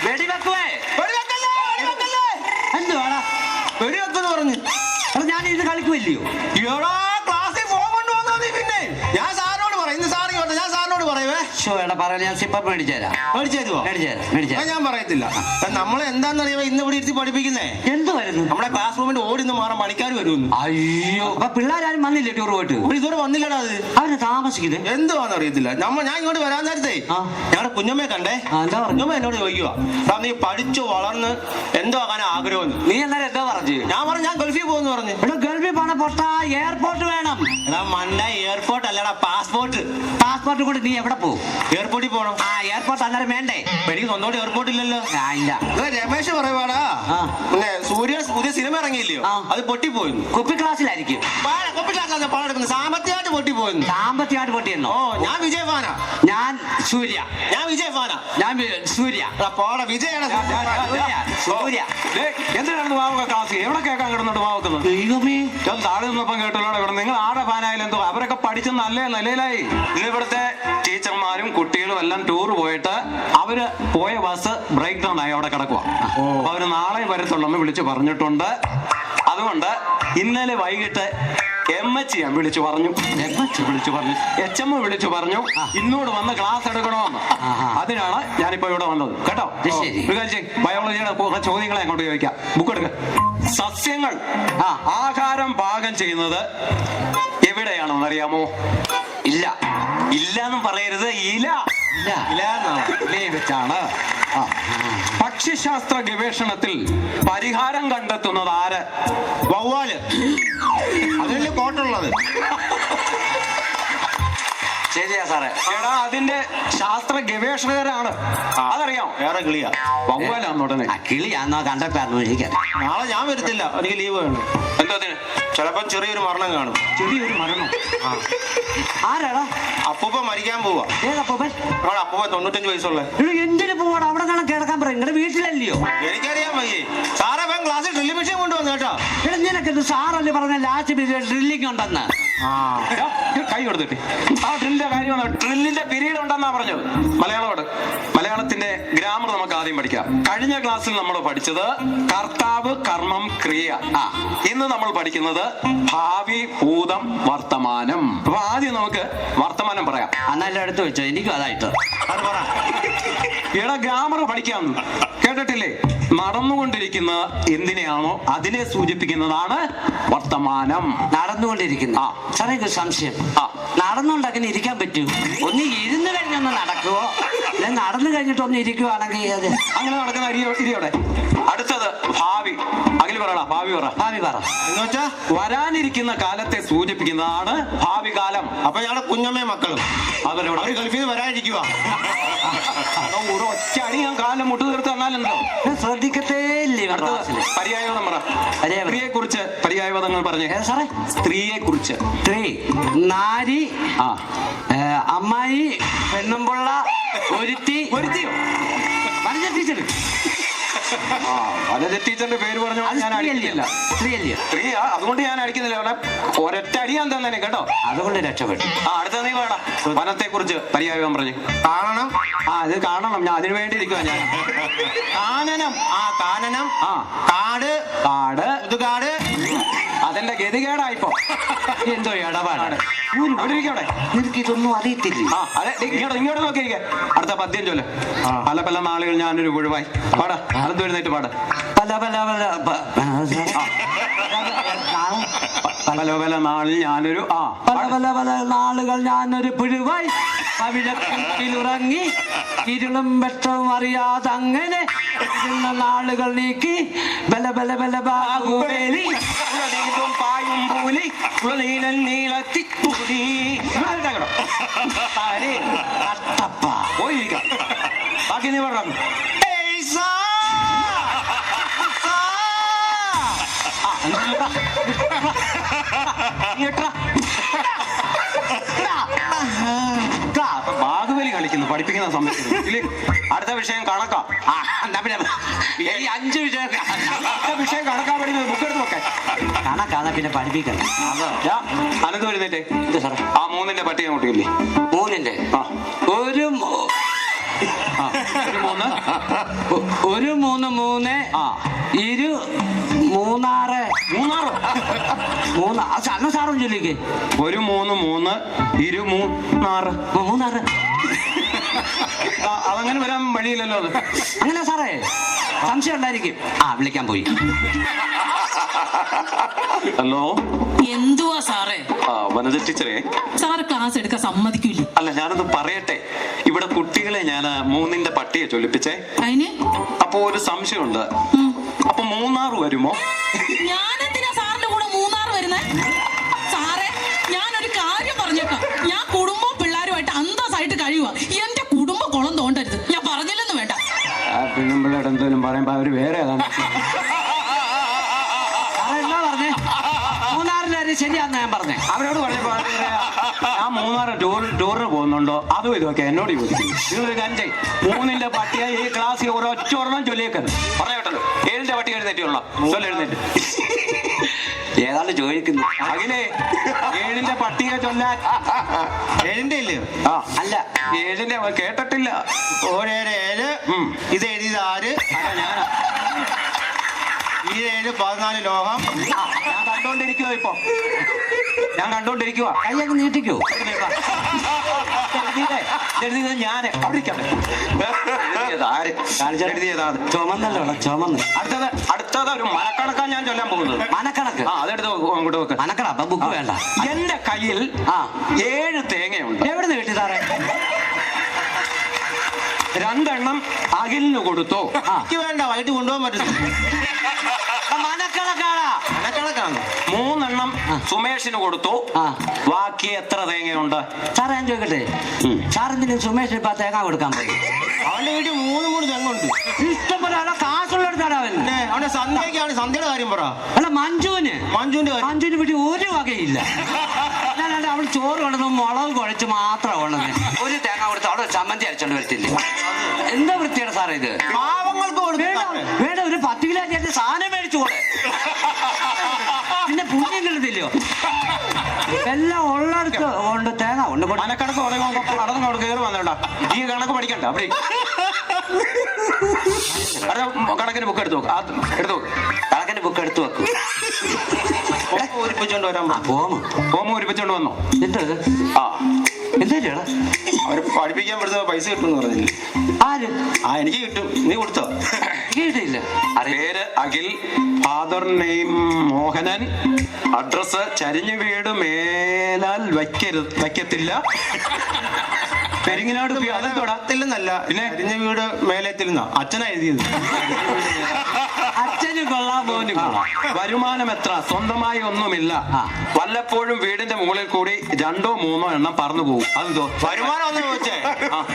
വെടിവെക്കുവേ എന്തുവാടാ വെടിവെക്കെന്ന് പറഞ്ഞു. ഞാൻ ഇത് കളിക്കുമല്ലയോ? ക്ലാസ്സിൽ ഫോൺ കൊണ്ടുവന്നോ നീ? പിന്നെ ഞാൻ സാറിനോട് പറയാം. ഇന്ന് സാറി കേട്ടോ, ഞാൻ സാറിനോട് പറയുവേ. പറയാൻ ഞാൻ സിപ്പം മേടിച്ചേരാ. ഞാൻ പറയത്തില്ല. നമ്മളെ എന്താണെന്നറിയാമോ ഇന്ന് ഇവിടെ ഇരുത്തി പഠിപ്പിക്കുന്നേ? എന്തുവായിരുന്നു? നമ്മുടെ ക്ലാസ് റൂമിന്റെ ഓടിന്ന് മാറാൻ പണിക്കാർ വരുമെന്ന്. അയ്യോ, അപ്പൊ പിള്ളേരാരും വന്നില്ലേ ടൂർ പോയിട്ട്? ഇതുവരെ വന്നില്ലടാ. അത് അവര് താമസിക്കുന്നത് എന്തുവാന്ന് അറിയത്തില്ല. ഞാൻ ഇങ്ങോട്ട് വരാൻ നേരത്തെ ഞങ്ങളുടെ കുഞ്ഞമ്മയെ കണ്ടേ. കുഞ്ഞമ്മ എന്നോട് ചോദിക്കുക, നീ പഠിച്ചു വളർന്ന് എന്തോ ആകാൻ ആഗ്രഹം. നീ എന്നാലും എന്താ പറഞ്ഞു? ഞാൻ പറഞ്ഞു ഞാൻ ഗൾഫിൽ പോകുന്നു പറഞ്ഞു. ഗൾഫിൽ പോണ പൊട്ട എയർപോർട്ട് വേണം. മണ്ട എയർപോർട്ട് അല്ലടാ, പാസ്പോർട്ട്. പാസ്പോർട്ട് കൂടി നീ എവിടെ പോകും? എയർപോർട്ടിൽ പോകണം. എയർപോർട്ട് അന്നേരം വേണ്ടേ? എനിക്ക് സ്വന്തമായിട്ട് എയർപോർട്ട് ഇല്ലല്ലോ. ഇല്ല. രമേശ് പറയുവാടാ, പിന്നെ സൂര്യ പുതിയ സിനിമ ഇറങ്ങിയില്ലയോ, അത് പൊട്ടിപ്പോയിരുന്നു. കുപ്പി ക്ലാസ്സിലായിരിക്കും. കുപ്പി ക്ലാസ്സിലാണ് പാടെടുക്കുന്നത്. സാമ്പത്തികമായിട്ട് പൊട്ടിപ്പോയിരുന്നു. സാമ്പത്തികമായിട്ട് പൊട്ടിയെന്നോ? ഞാൻ വിജയ് ഫാനാ. ഞാൻ സൂര്യ. ഞാൻ വിജയ് ഫാനാ. ഞാൻ സൂര്യ. പോടാ വിജയാണ്. സൂര്യ എന്തിനാണ് വാവക ക്ലാസ്? എവിടെ കേൾക്കാൻ കിടന്നോട്ട് വാവക്കുന്നത്? ദൈവമേ, താഴെ നിന്നപ്പം കേട്ടല്ലോ ഇവിടെ. നിങ്ങൾ ആടെ ഫാനായാലും എന്തോ അവരൊക്കെ പഠിച്ച നല്ല നിലയിലായി. ഇന്ന് ഇവിടുത്തെ ടീച്ചർമാരും കുട്ടികളും എല്ലാം ടൂർ പോയിട്ട് അവര് പോയ ബസ് ബ്രേക്ക് ഡൗൺ ആയി അവിടെ കിടക്കുക. അപ്പൊ അവര് നാളെ വരത്തുള്ളെന്ന് വിളിച്ചു പറഞ്ഞിട്ടുണ്ട്. അതുകൊണ്ട് ഇന്നലെ വൈകിട്ട് MH ഞാൻ വിളിച്ചു പറഞ്ഞു, HM വിളിച്ചു പറഞ്ഞു ഇന്നോട് വന്ന് ക്ലാസ് എടുക്കണമെന്ന്. അതിനാണ് ഞാനിപ്പോ ഇവിടെ വന്നത് കേട്ടോ. ബയോളജിയുടെ ചോദ്യങ്ങളെ അങ്ങോട്ട് ചോദിക്കാം. ബുക്ക് എടുക്ക. സസ്യങ്ങൾ ആഹാരം പാകം ചെയ്യുന്നത് എവിടെയാണെന്ന് അറിയാമോ? ഇല്ല. ഇല്ലാന്നും പറയരുത്. ഇല വെച്ചാണ്. പക്ഷിശാസ്ത്ര ഗവേഷണത്തിൽ പരിഹാരം കണ്ടെത്തുന്നത് ആര്? വവ്വാല്. അതിനല്ലേ കോട്ടുള്ളത്. ശരിയാ സാറേ. എടാ അതിന്റെ ശാസ്ത്ര ഗവേഷകരാണ്. അതറിയാം. വേറെ കിളിയാ. വവ്വാലാന്ന് ഉടനെ. കിളിയാന്നോ കണ്ടപ്പായിരുന്നു എനിക്കറിയാം. നാളെ ഞാൻ വരത്തില്ല, എനിക്ക് ലീവ് വേണം. എന്തോ ചിലപ്പോ ചെറിയൊരു മരണം കാണും. ചെറിയൊരു മരണം? ആരാടാ? അപ്പൂപ്പ മരിക്കാൻ പോവാ. ഏതപ്പൂപ്പൻ? അപ്പൂപ്പ 95 വയസ്സുള്ള. എന്തിനു പോവാടാ? അവിടെ കാണാൻ കിടക്കാൻ പറയും. നിങ്ങളുടെ വീട്ടിലല്ലയോ? എനിക്കറിയാൻ വയ്യേ. സാറേ ക്ലാസ്സിൽ ഡ്രില്ലിംഗ് മെഷീൻ കൊണ്ടുവന്നു കേട്ടോ. നിനക്ക് സാറല്ലേ പറഞ്ഞ ലാസ്റ്റ് പീരീഡ് ഡ്രില്ലിംഗ് ഉണ്ടെന്ന്? കൈ കൊടുത്തിട്ട് ആ ഡ്രില്ലിന്റെ കാര്യമാണ്. ഡ്രില്ലിന്റെ പീരീഡ് ഉണ്ടെന്നാ പറഞ്ഞത്. മലയാളത്തിന്റെ ഗ്രാമർ നമുക്ക് ആദ്യം പഠിക്കാം. കഴിഞ്ഞ ക്ലാസ്സിൽ നമ്മൾ പഠിച്ചത് കർത്താവ്, കർമ്മം, ക്രിയ. ഇന്ന് നമ്മൾ പഠിക്കുന്നത് ഭാവി, ഭൂതം, വർത്തമാനം. അപ്പൊ ആദ്യം നമുക്ക് വർത്തമാനം പറയാം. അന്നെല്ലാം എടുത്തു വെച്ചോ, എനിക്കും അതായിട്ട്. ഇവിടെ ഗ്രാമർ പഠിക്കാം. കേട്ടിട്ടില്ലേ? നടന്നുകൊണ്ടിരിക്കുന്ന എന്തിനെയാണോ അതിനെ സൂചിപ്പിക്കുന്നതാണ് വർത്തമാനം. നടന്നുകൊണ്ടിരിക്കുന്ന. സാറേ ഒരു സംശയം. നടന്നുകൊണ്ട് അങ്ങനെ ഇരിക്കാൻ പറ്റൂ? ഒന്ന് ഇരുന്ന് കഴിഞ്ഞൊന്ന് നടക്കുവോ, അല്ലെ നടന്നു കഴിഞ്ഞിട്ട് ഒന്ന് ഇരിക്കുവാണെങ്കിൽ അത് അങ്ങനെ നടക്കുന്ന ഇരിയോടെ. അടുത്തത് ഭാവി. അഖില് പറയണ ഭാവി പറ. ഭാവി പറ എന്ന് വെച്ചാ വരാനിരിക്കുന്ന കാലത്തെ സൂചിപ്പിക്കുന്നതാണ് ഭാവി കാലം. അപ്പൊ ഞങ്ങളുടെ കുഞ്ഞമ്മയും മക്കളും അവരോട് അവർ ഗൾഫിൽ നിന്ന് വരാനിരിക്കുക. ഒറ്റ അടി ഞാൻ കാലം മുട്ടു തീർത്ത് തന്നാലെന്തോ. ശ്രദ്ധിക്കത്തേ ഇല്ലേ? പര്യായപദം പറ. സ്ത്രീയെ കുറിച്ച് പര്യായപദങ്ങൾ പറഞ്ഞേ സാറേ. സ്ത്രീയെ കുറിച്ച് സ്ത്രീ, നാരി, അമ്മായി, പെണ്ണുമ്പുള്ള, ഒരുത്തിയോ വനജ ടീച്ചർ. വനജ ടീച്ചറിന്റെ പേര് പറഞ്ഞു ഞാൻ അടിക്കുന്നില്ല. സ്ത്രീയാ, അതുകൊണ്ട് ഞാൻ അടിക്കുന്നില്ല. ഒരൊറ്റ അടി ഞാൻ തന്നെ കേട്ടോ. അതുകൊണ്ട് രക്ഷപ്പെട്ടു. അടുത്ത നീ വേണം. വനത്തെ കുറിച്ച് പര്യായം പറഞ്ഞു. കാണണം. അത് കാണണം. ഞാൻ അതിനു വേണ്ടി ഇരിക്കുക. ഞാൻ കാനനം. കാനനം. കാട്. പുതുകാട്. അതിന്റെ ഗതികേടായിപ്പോ. എന്തോ ഇടപാടാണ്. എനിക്കിതൊന്നും അറിയത്തില്ല. ഇങ്ങോട്ട് നോക്കിയിരിക്കെ. അടുത്ത പദ്യം ചൊല്ല്. പല പല നാളുകൾ ഞാനൊരു പുഴുവായി. പാടാ. അടുത്ത് എഴുന്നേറ്റ് പാട്. പല പല നാളിൽ ഞാനൊരു പല നാളുകൾ ഞാനൊരു പുഴുവായി പവിഴക്കിലുറങ്ങി ഇരുളും വെട്ടവും അറിയാതെ അങ്ങനെ ഇരുന്ന നാളുകൾ നീക്കി ബല ബല ബല ബാഹുബലി പായും പൂലി നീളത്തി പോയിരിക്കാം. ബാക്കി നീ പറഞ്ഞു. ബാഹുബലി കളിക്കുന്നു പഠിപ്പിക്കുന്ന സമയത്ത്. അടുത്ത വിഷയം കണക്കാ. 5 വിഷയം കണക്കാ പഠിക്കുന്നത്. ബുക്ക് എടുത്ത് നോക്കാൻ കണക്കാണ് പിന്നെ പഠിപ്പിക്കണം. അനന്ത് വരുന്നേറ്റേ. ആ 3ന്റെ പട്ടിക അങ്ങോട്ടില്ലേ? 3ന്റെ ഒരു ഒരു 3 3 ആ ഇരു 3 മൂന്നാറ് 3 അന്ന സാറും ചൊല്ലിക്ക് ഒരു 3 3 ഇരു 3 3 അതങ്ങനെ വരാൻ വഴിയില്ലല്ലോ അത്. അങ്ങനെ സാറേ സംശയം ഉണ്ടായിരിക്കും. വിളിക്കാൻ പോയി. ഹലോ എന്തുവാ സാറേ? വനജ ടീച്ചറെ, സാറ് ക്ലാസ് എടുക്കാൻ സമ്മതിക്കൂലേ? അല്ല ഞാനൊന്ന് പറയട്ടെ. ഇവിടെ കുട്ടികളെ ഞാൻ 3ന്റെ പട്ടിയെ ചൊല്ലിപ്പിച്ചേ. അതിന് അപ്പൊ ഒരു സംശയമുണ്ട്. അപ്പൊ 3 വരുമോ? ഞാനെന്തിനാ സാറിന്റെ കൂടെ 3 വരുന്നേ? സാറേ ഞാനൊരു കാര്യം പറഞ്ഞേക്കാം. ഞാൻ കുടുംബവും പിള്ളേരുമായിട്ട് അന്തസ്സായിട്ട് കഴിയുക. എന്റെ കുടുംബ കുളം തോണ്ടരുത്. ഞാൻ പറഞ്ഞില്ലെന്ന് വേണ്ട. പിള്ളേരുടെ എന്തോലും പറയുമ്പോ അവര് വേറെ ഏതാണ്. എന്നാ പറഞ്ഞേ? 3 ശരിയാന്ന് ഞാൻ പറഞ്ഞേ. അവരോട് പറഞ്ഞപ്പോ ഞാൻ 3 ടൂറിന് പോകുന്നുണ്ടോ അതും ഇതൊക്കെ എന്നോട് ചോദിക്കും. നിങ്ങളൊരു കാര്യം ചെയ്യും. 3ന്റെ പട്ടിയെ ഈ ക്ലാസ്സിൽ ഒരൊറ്റ ഒരെണ്ണം ചൊല്ലിയേക്കരുത്. പറഞ്ഞോട്ടല്ലോ. 7ന്റെ പട്ടി എഴുന്നേറ്റുള്ള എഴുന്നേറ്റ് ഏതാണ്ട് ചോദിക്കുന്നു. അഖിലേ 7ന്റെ പട്ടിയെ ചൊല്ലാൻ. 7ന്റെ ഇല്ലയോ? അല്ല 7ന്റെ കേട്ടിട്ടില്ല. 7 ഇത് എഴുതിയത് ആര്? അല്ല ഞാനാ. ഈ 7 14 ലോകം. ഞാൻ കണ്ടോണ്ടിരിക്കുവോ ഇപ്പൊ? ഞാൻ കണ്ടോണ്ടിരിക്കുവാ. കയ്യൊക്കെ നീട്ടിക്കോ. എഴുതിയത് ഞാന്. അവിടെ ഇരിക്കട്ടെ. ആര് എഴുതിയതാ? ചുമന്നല്ലോ ചുമന്ന്. അടുത്തത് ഒരു മനക്കണക്കാ ഞാൻ ചൊല്ലാൻ പോകുന്നത്. മനക്കണക്ക്? അതെടുത്ത് അങ്ങോട്ട് വെക്ക്. മനക്കണ ബുക്ക് വേണ്ട. എന്റെ കയ്യിൽ 7 തേങ്ങയുണ്ട്. എവിടെ നിന്ന് കിട്ടി സാറേ? 2 എണ്ണം അഖിലിന് കൊടുത്തോ? എനിക്ക് വേണ്ട, വൈകിട്ട് കൊണ്ടുപോകാൻ പറ്റും. മനക്കണക്കാണാ? മനക്കണക്കാണ്. 3 എണ്ണം സുമേഷിന് കൊടുത്തു. ബാക്കി എത്ര തേങ്ങയുണ്ട്? സാറേ ഞാൻ ചോദിക്കട്ടെ, സാറിന് സുമേഷ് ഇപ്പൊ തേങ്ങ കൊടുക്കാൻ പോയി? അവന്റെ വീട്ടിൽ 3 തെങ്ങുണ്ട്. ഇഷ്ടംപോലെ കാശുള്ളടുത്താണ് അവൻ. അവന്റെ സന്ധ്യക്കാണ്. സന്ധ്യയുടെ കാര്യം പറ. അല്ല മഞ്ജുവിന്റെ കാര്യം വീട്ടിൽ ഒരു വകയില്ല. ഞാനാണ്ട് അവൾ ചോറ് കൊണ്ടത് മുളക് കുഴച്ച് മാത്രം കൊണ്ടത്. ഒരു തേങ്ങ കൊടുത്ത് അവിടെ ചമ്മന്തി അരച്ചോണ്ട് വരത്തില്ല. എന്താ വൃത്തിയാണ് സാറേ ഇത്? പാവങ്ങൾക്ക് വേണ്ട ഒരു 10 കിലോ അരിയായിട്ട് സാധനം മേടിച്ചു കൂടെ. പിന്നെ പുണ്യം കിട്ടത്തില്ലയോ? എല്ലാം ഉള്ളടത്ത് കൊണ്ട് തേങ്ങ കൊണ്ട് മനക്കണക്ക് പറയുമ്പോ നടന്നു അവിടെ കയറി വന്നോണ്ടാ. ഈ കണക്ക് പഠിക്കണ്ട. അവിടെ കണക്കിന് ബുക്ക് എടുത്തു നോക്ക്. എടുത്തു കണക്കിന് ബുക്ക് എടുത്തു വെക്കും. പൂരിപ്പിച്ചോണ്ട് വരാൻ ഹോമം ഒരുപ്പിച്ചോണ്ട് വന്നോ? എന്തത്? എന്താ അവര് പഠിപ്പിക്കാൻ പെടുത്ത പൈസ കിട്ടും പറഞ്ഞില്ലേ? ആര്? എനിക്ക് കിട്ടും. നീ കൊടുത്തോ? കേട്ടില്ല. പേര് Akhil, father name Mohanan, address ചരിഞ്ഞു വീട് മേലാൽ വയ്ക്കത്തില്ല, പെരിങ്ങനാട്. ത്തില്ലെന്നല്ല, പിന്നെ അരിഞ്ഞ വീട് മേലെത്തിരുന്ന അച്ഛനാ എഴുതിയത്. അച്ഛന് കൊള്ളാൻ പോലും. വരുമാനം എത്ര? സ്വന്തമായി ഒന്നുമില്ല. വല്ലപ്പോഴും വീടിന്റെ മുകളിൽ കൂടി 2 3 എണ്ണം പറന്നു പോകും. അതെന്തോ വരുമാനം ഒന്ന് ചോദിച്ചേ.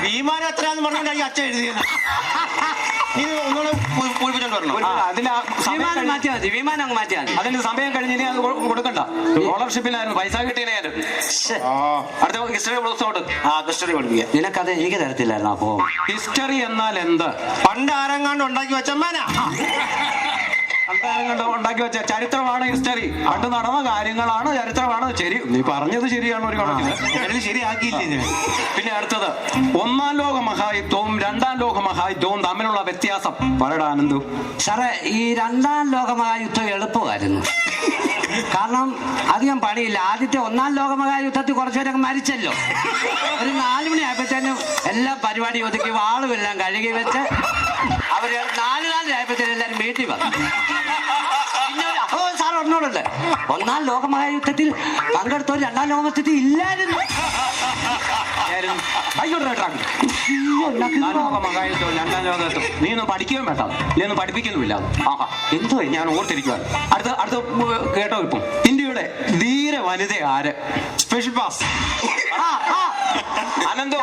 വിമാനം എത്രയാന്ന് പറഞ്ഞോണ്ടായി അച്ഛൻ എഴുതിയത്. നീ ഒന്നുകൂടെ പൂരിപ്പിച്ചോണ്ട് വരണം. വിമാനം മാറ്റിയാൽ മതി. വിമാനം അങ്ങ് മാറ്റിയാൽ മതി. അതിന് സമയം കഴിഞ്ഞ് ഇനി അത് കൊടുക്കണ്ട. സ്കോളർഷിപ്പിലായിരുന്നു പൈസ കിട്ടിയാലും. അടുത്ത ഹിസ്റ്ററി ഹിസ്റ്ററി പഠിപ്പിക്കുക. നിനക്കത് എനിക്ക് തരത്തില്ലായിരുന്നു. അപ്പോ ഹിസ്റ്ററി എന്നാൽ എന്ത്? പണ്ട് ആരെങ്ങാണ്ട് ഉണ്ടാക്കി വെച്ചമ്മാനാ. ഉണ്ടാക്കി വെച്ച ചരിത്രമാണ് ഹിസ്റ്ററി. പണ്ട് നടന്ന കാര്യങ്ങളാണ് ചരിത്രമാണ്. ശരി, നീ പറഞ്ഞത് ശരിയാണ് ഒരു കണക്കിന്. ശരിയാക്കിയില്ലേ? പിന്നെ അടുത്തത് 1ാം ലോക മഹായുദ്ധവും 2ാം ലോക മഹായുദ്ധവും തമ്മിലുള്ള വ്യത്യാസം പറയടാ ആനന്ദു. സാറേ ഈ 2ാം ലോകമഹായുദ്ധം എളുപ്പമായിരുന്നു. കാരണം അധികം പണിയില്ല. ആദ്യത്തെ 1ാം ലോകമഹായുദ്ധത്തിൽ കുറച്ചുപേരൊക്കെ മരിച്ചല്ലോ. ഒരു 4 മണി ആയപ്പോഴത്തേനും എല്ലാ പരിപാടി ഒതുക്കി വാളുമെല്ലാം കഴുകി വെച്ച് അവര് 4 ആയപ്പോഴത്തേനും എല്ലാരും വീട്ടിൽ വന്നു. പിന്നെ സാർ പറഞ്ഞോളല്ലേ, 1ാം ലോകമഹായുദ്ധത്തിൽ പങ്കെടുത്തവർ 2ാം ലോകമഹായുദ്ധത്തിൽ ഇല്ലായിരുന്നു. മഹായുദ്ധവും 2ാം ലോകത്തും നീ ഒന്നും പഠിക്കുകയും വേണ്ട, നീ ഒന്നും പഠിപ്പിക്കുന്നുമില്ല. എന്തോ ഞാൻ ഓർത്തിരിക്കുക. അടുത്ത കേട്ടോ. ഇപ്പം ഇന്ത്യയുടെ ധീര വനിത ആര്? Special pass. അനന്തോ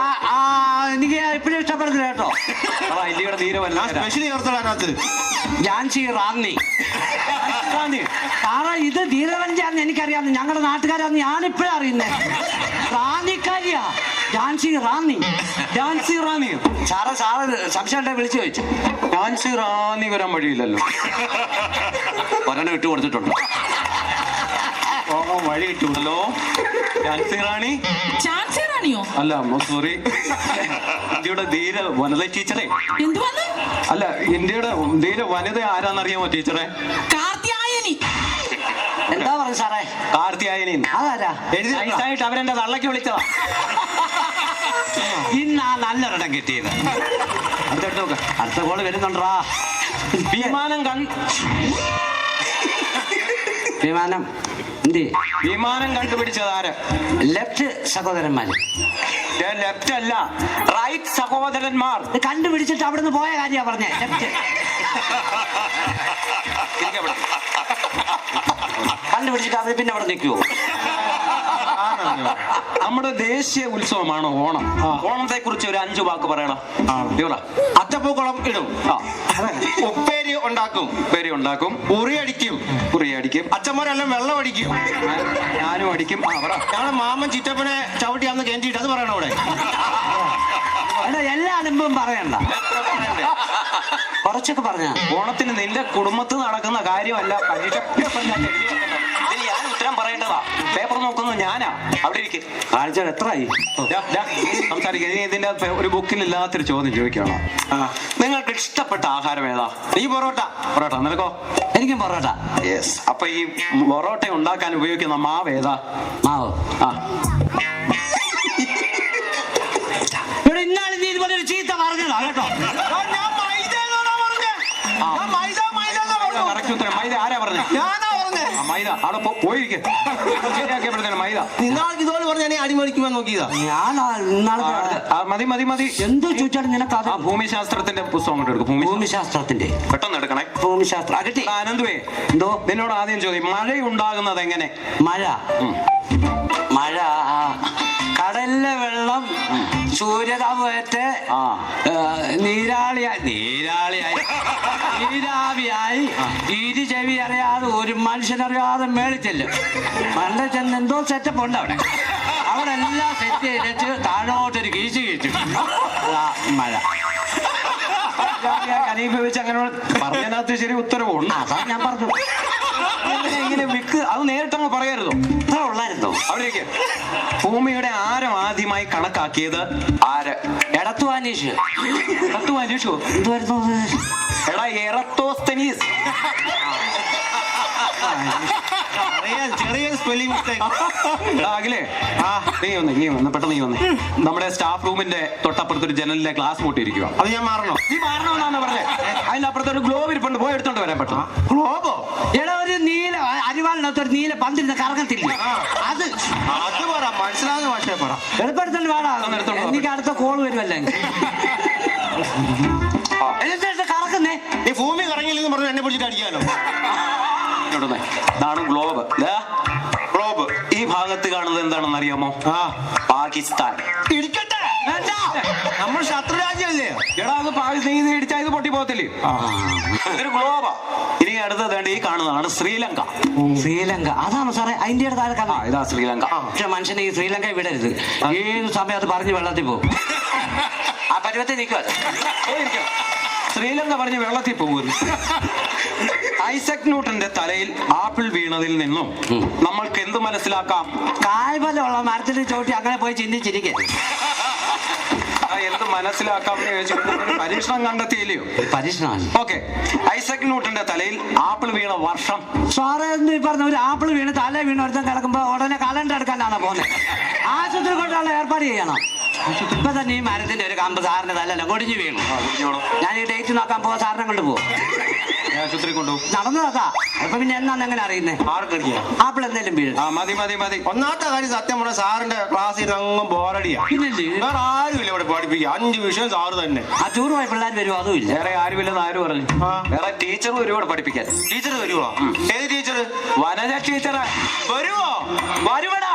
എനിക്ക് എപ്പോഴും ഇഷ്ടപ്പെടുന്നില്ല കേട്ടോ. ഇന്ത്യയുടെ ധീര വനിത സ്പെഷ്യലി ചേർത്തതിനകത്ത് ഝാൻസി റാന്നി. സാറേ ഇത് ധീരവനിതയാണെന്ന് എനിക്കറിയാം. ഞങ്ങളുടെ നാട്ടുകാരാന്ന് ഞാനിപ്പോഴും അറിയുന്നത്. റാന്നിക്കാരിയാ ഝാൻസി റാന്നി. ഝാൻസി റാന്നി. സാറ് സംശയം ഉണ്ടെ വിളിച്ചു ചോദിച്ചു. ഝാൻസി റാന്നി വരാൻ വഴിയില്ലല്ലോ. ഒരെണ്ണം ഇട്ട് കൊടുത്തിട്ടുണ്ട്. വഴി കിട്ടുമല്ലോ. ഝാൻസി റാണി. ഝാൻസി പണിയോ? അല്ല സോറി, ഇന്ത്യയുടെ ധീര വനിത ടീച്ചറെ. എന്തുവന്ന്? അല്ല, ഇന്ത്യയുടെ ധീര വനിത ആരാന്നറിയാമോ ടീച്ചറെ? കാർത്യായനി. എന്താ പറഞ്ഞു സാറേ? കാർത്തിയായനി. അതാരാ? നൈസായിട്ട് അവരെന്റെ തള്ളക്ക് വിളിച്ചതാ. ഇന്നാ നല്ലൊരിടം കിട്ടിയത്. അടുത്തോട്ട് നോക്ക്. അടുത്ത കോള് വരുന്നുണ്ടാ. വിമാനം എന്തി? വിമാനം കണ്ടുപിടിച്ചത് ആര്? ലെഫ്റ്റ് സഹോദരന്മാര്. ലെഫ്റ്റ് അല്ല, റൈറ്റ് സഹോദരന്മാർ. ഇത് കണ്ടുപിടിച്ചിട്ട് അവിടുന്ന് പോയ കാര്യ പറഞ്ഞേ. ലെഫ്റ്റ് കണ്ടുപിടിച്ചിട്ട് അവർ പിന്നെ അവിടെ നിൽക്കുവോ? നമ്മുടെ ദേശീയ ഉത്സവമാണ് ഓണം. ഓണത്തെ കുറിച്ച് ഒരു 5 വാക്ക് പറയണം. അത്തപ്പൂക്കളം ഇടും, ഉപ്പേരി ഉണ്ടാക്കും, ഉറിയടിക്കും, അച്ഛന്മാരെല്ലാം വെള്ളം അടിക്കും, ഞാനും അടിക്കും. ഞങ്ങളെ മാമൻ ചിറ്റപ്പനെ ചവിട്ടിയാന്ന് കേട്ടിട്ട് അത് പറയണം അവിടെ. എല്ലാ അനുഭവം പറയണ്ട, കുറച്ചൊക്കെ പറഞ്ഞ. ഓണത്തിന് നിന്റെ കുടുംബത്തിൽ നടക്കുന്ന കാര്യമല്ല, ഞാൻ ഉത്തരം പറയേണ്ടതാ. പേപ്പർ നോക്കുന്നത് ഞാനാ. അവിടെ ഇരിക്കും. ആഴ്ച എത്രയായി സംസാരിക്കുക. ഇനി ഇതിന്റെ ഒരു ബുക്കിൽ ഇല്ലാത്തൊരു ചോദ്യം ചോദിക്കണം. നിങ്ങൾക്ക് ഇഷ്ടപ്പെട്ട ആഹാരം ഏതാ? ഈ പൊറോട്ട. പൊറോട്ട. നിനക്കോ? എനിക്കും പൊറോട്ട. യെസ്. അപ്പൊ ഈ പൊറോട്ട ഉണ്ടാക്കാൻ ഉപയോഗിക്കുന്ന മാവ് ഏതാ? മാവ്. ഇവിടെ ഇന്നാളെ നീ ഇതുപോലെ ഒരു ചീത്ത പറഞ്ഞതാ കേട്ടോ. കറക്റ്റ് ഉത്തരം. മൈദ. ആരാ പറഞ്ഞേ? മൈദ. അവിടെ പോയിരിക്കും. ശരിയാക്കിയപ്പോഴത്തേന് മൈദ. നിങ്ങൾക്ക് ഇതുപോലെ പറഞ്ഞ അടിമടിക്കുവാൻ നോക്കിയതാ. ഞാൻ ഇന്നാളെ മതി മതി മതി. എന്തോ ചോദിച്ചാലും നിനക്ക് അത് ഭൂമിശാസ്ത്രത്തിന്റെ പുസ്തകം കൊണ്ട് എടുക്കും. ഭൂമിശാസ്ത്രത്തിന്റെ പെട്ടെന്ന് എടുക്കണേ. ഭൂമിശാസ്ത്രം കിട്ടി. അനന്തുവേ, എന്തോ നിന്നോട് ആദ്യം ചോദ്യം, മഴ ഉണ്ടാകുന്നത് എങ്ങനെ? മഴ കടലിലെ വെള്ളം സൂര്യതാപേറ്റ് നീരാവിയായി ഇരു ചെവി അറിയാതെ ഒരു മനുഷ്യനറിയാതെ മേളിച്ചെല്ലും. മണ്ട ചെന്ന് എന്തോ സെറ്റപ്പ് ഉണ്ട് അവിടെ. അവിടെ എല്ലാം സെറ്റ് ചെയ്തിട്ട് താഴോട്ടൊരു കീച്ചു മഴ. ഖനീഫിച്ച് അങ്ങനെ പറഞ്ഞതിനകത്ത് ശരി ഉത്തരവുണ്ട്. അതാ ഞാൻ പറഞ്ഞു. ഇങ്ങനെ വിക്ക് അത് നേരിട്ടങ്ങ് പറയരുതോ? ഇത്ര ഉള്ളായിരുന്നോ? അവിടേക്ക്. ഭൂമിയുടെ ആരം ആദ്യമായി കണക്കാക്കിയത് ആര്? എടത്തു അനീഷ്. അനീഷോ? എന്തുവായിരുന്നു? എടാ, എറത്തോസ്തനീസ്. ചെറിയ സ്പെല്ലിംഗ് മിസ്റ്റേക്ക്. അഖിലേ, നീ വന്ന് പെട്ടെന്ന് നീ വന്നേ. നമ്മുടെ സ്റ്റാഫ് റൂമിന്റെ തൊട്ടപ്പുറത്തൊരു ജനലിലെ ഗ്ലാസ് പൊട്ടിയിരിക്കുക. അത് ഞാൻ മാറണോ? നീ മാറണമെന്നാണ് പറഞ്ഞത്. അതിന്റെ അപ്പുറത്തൊരു ഗ്ലോബ് ഇരിപ്പുണ്ട്, പോയി എടുത്തോണ്ട് വരാൻ പറ്റും. ഗ്ലോബോ? എടാ, ഒരു നീല അരിവാളിനകത്ത് ഒരു നീല പന്തിരുന്ന് കറങ്ങത്തില്ല. അത് പറ, മനസ്സിലാകുന്ന ഭാഷയെ പറ. എളുപ്പടുത്തോണ്ട് വേടാ. എനിക്ക് അടുത്ത കോള് വരുമല്ലേ. കറക്കുന്നേ. നീ ഭൂമി കറങ്ങിയില്ലെന്ന് പറഞ്ഞു എന്നെ പിടിച്ചിട്ട് അടിക്കാനോ? ഇതാണ് ഗ്ലോബ്. ഗ്ലോബ്. ഈ ഭാഗത്ത് കാണുന്നത് എന്താണെന്ന് അറിയാമോ? പാകിസ്ഥാൻ. ഇരിക്കട്ടെ, നമ്മൾ ശത്രു രാജ്യമല്ലേ? എടാ, അത് പാകിസ്ഥാൻ ഇടിച്ചാൽ ഇത് പൊട്ടി പോകത്തില്ലേ? ഇതൊരു ഗ്ലോബാ. ഇനി അടുത്തത് ഈ കാണുന്നതാണ് ശ്രീലങ്ക. ശ്രീലങ്ക അതാണ് സാറേ അതിന്റെ താഴെ. ഇതാ ശ്രീലങ്ക. പക്ഷെ മനുഷ്യനെ ഈ ശ്രീലങ്ക വിടരുത്. ഏത് സമയം അത് പറഞ്ഞ് വെള്ളത്തിൽ പോകും. ആ പരുവത്തിൽ നിൽക്കുക. ശ്രീലങ്ക പറഞ്ഞ് വെള്ളത്തിൽ പോകുന്നു. ഐസക് ന്യൂട്ടന്റെ തലയിൽ ആപ്പിൾ വീണതിൽ നിന്നും നമ്മൾക്ക് എന്ത് മനസ്സിലാക്കാം? കായ്ഫലമുള്ള മരത്തിന് ചോട്ടി അങ്ങനെ പോയി ചിന്തിച്ചിരിക്കരുത്. എന്ത് മനസ്സിലാക്കാം എന്ന് ചോദിച്ചു. പരീക്ഷണം കണ്ടെത്തിയില്ലയോ? പരീക്ഷണമാണ്. ഓക്കെ. ഐസക് ന്യൂട്ടന്റെ തലയിൽ ആപ്പിൾ വീണ വർഷം? സാറേ ഈ പറഞ്ഞ ഒരു ആപ്പിൾ വീണ് തല വീണ് ഒരുത്തം കിടക്കുമ്പോ ഉടനെ കലണ്ടർ എടുക്കാനാണ് പോകുന്നത്. ആശുപത്രി കൊണ്ടുള്ള ഏർപ്പാട് ചെയ്യണം. ഇപ്പൊ തന്നെ ഈ മരത്തിന്റെ ഒരു കമ്പ് സാറിന് തല്ലല്ലോ കൊടിഞ്ഞു വീണു. ഞാൻ ഈ ഡേറ്റ് നോക്കാൻ പോവാ, സാറിനെ കൊണ്ട് പോകും. ആശുപത്രി കൊണ്ടുപോകും. നടന്നതാ. അപ്പൊ പിന്നെ എന്നാന്ന് എങ്ങനെ അറിയുന്നേ? ആർക്കറിയാം? ആപ്പിൾ എന്തെങ്കിലും വീഴും. മതി മതി മതി. ഒന്നാമത്തെ കാര്യം സത്യം പറഞ്ഞ സാറിന്റെ ക്ലാസ്സിൽ അങ്ങും ബോറടിയാ. പിന്നല്ലേ വേറെ ആരുമില്ല ഇവിടെ പഠിപ്പിക്കുക. 5 വിഷയം സാറ് തന്നെ. ആ ടൂർ പോയ പിള്ളേർ വരുമോ? അതും ഇല്ല. വേറെ ആരുമില്ലെന്ന് ആര് പറഞ്ഞു? വേറെ ടീച്ചർ ഒരുപാട് പഠിപ്പിക്കാൻ. ടീച്ചർ വരുവോ? ഏത് ടീച്ചർ? വനജ ടീച്ചർ വരുവോ? വരുവടാ.